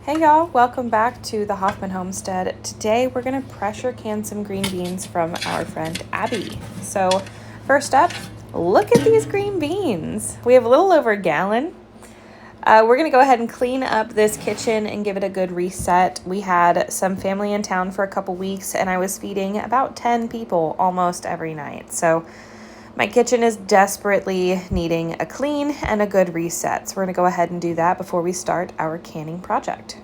Hey y'all, welcome back to the Hoffmann Homestead. Today we're going to pressure can some green beans from our friend Abby. So first up, look at these green beans. We have a little over a gallon. We're going to go ahead and clean up this kitchen and give it a good reset. We had some family in town for a couple weeks and I was feeding about 10 people almost every night. So my kitchen is desperately needing a clean and a good reset. So we're going to go ahead and do that before we start our canning project.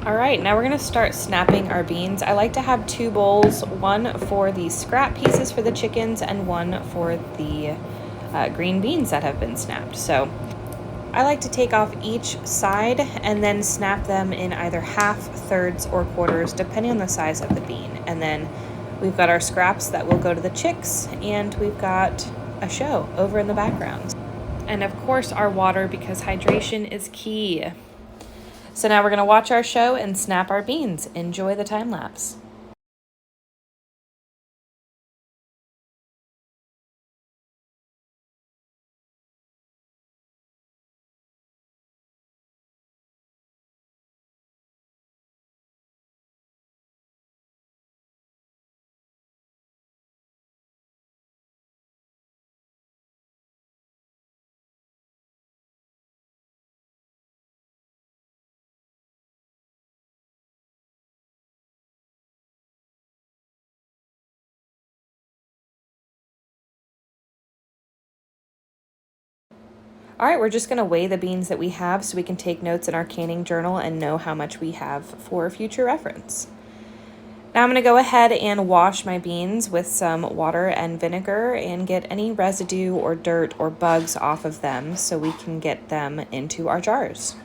All right, now we're gonna start snapping our beans. I like to have two bowls, one for the scrap pieces for the chickens and one for the green beans that have been snapped. So I like to take off each side and then snap them in either half, thirds, or quarters, depending on the size of the bean. And then we've got our scraps that will go to the chicks, and we've got a show over in the background. And of course our water, because hydration is key. So now we're going to watch our show and snap our beans. Enjoy the time lapse. All right, we're just going to weigh the beans that we have so we can take notes in our canning journal and know how much we have for future reference. Now I'm going to go ahead and wash my beans with some water and vinegar and get any residue or dirt or bugs off of them so we can get them into our jars.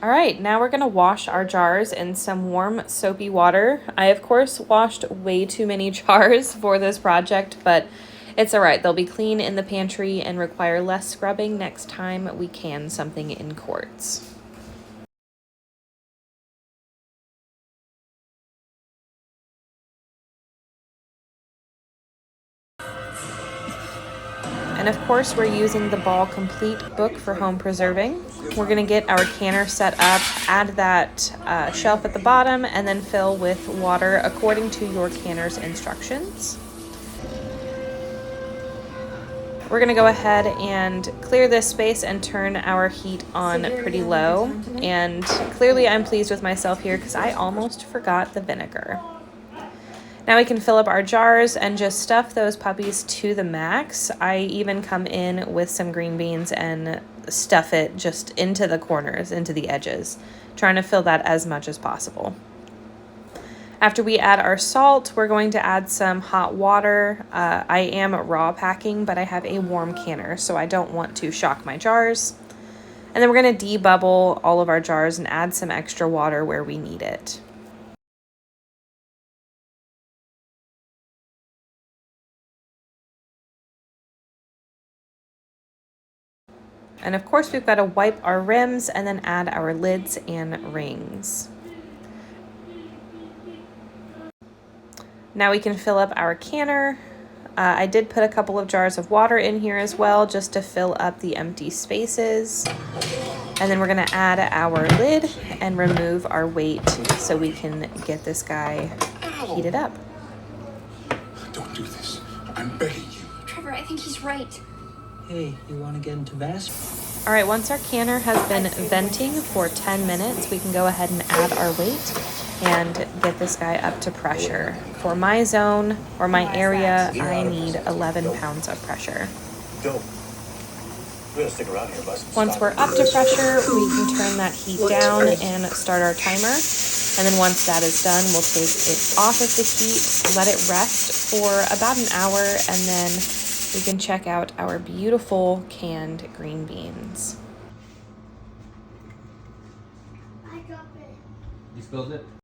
All right, now we're gonna wash our jars in some warm soapy water. I of course washed way too many jars for this project, but it's all right. They'll be clean in the pantry and require less scrubbing next time we can something in quarts. And of course, we're using the Ball Complete book for home preserving. We're gonna get our canner set up, add that shelf at the bottom, and then fill with water according to your canner's instructions. We're gonna go ahead and clear this space and turn our heat on pretty low. And clearly I'm pleased with myself here because I almost forgot the vinegar. Now we can fill up our jars and just stuff those puppies to the max. I even come in with some green beans and stuff it just into the corners, into the edges, trying to fill that as much as possible. After we add our salt, we're going to add some hot water. I am raw packing, but I have a warm canner, so I don't want to shock my jars. And then we're going to debubble all of our jars and add some extra water where we need it. And of course, we've got to wipe our rims and then add our lids and rings. Now we can fill up our canner. I did put a couple of jars of water in here as well, just to fill up the empty spaces. And then we're gonna add our lid and remove our weight so we can get this guy heated up. Don't do this. I'm begging you. Trevor, I think he's right. Hey, you want to get into Bass? All right, once our canner has been venting for 10 minutes, we can go ahead and add our weight. and get this guy up to pressure. For my zone or my area, I need 11 pounds of pressure. Go. We're gonna stick around here, bud. Once we're up to pressure, we can turn that heat down and start our timer. And then once that is done, we'll take it off of the heat, let it rest for about an hour, and then we can check out our beautiful canned green beans. You spilled it?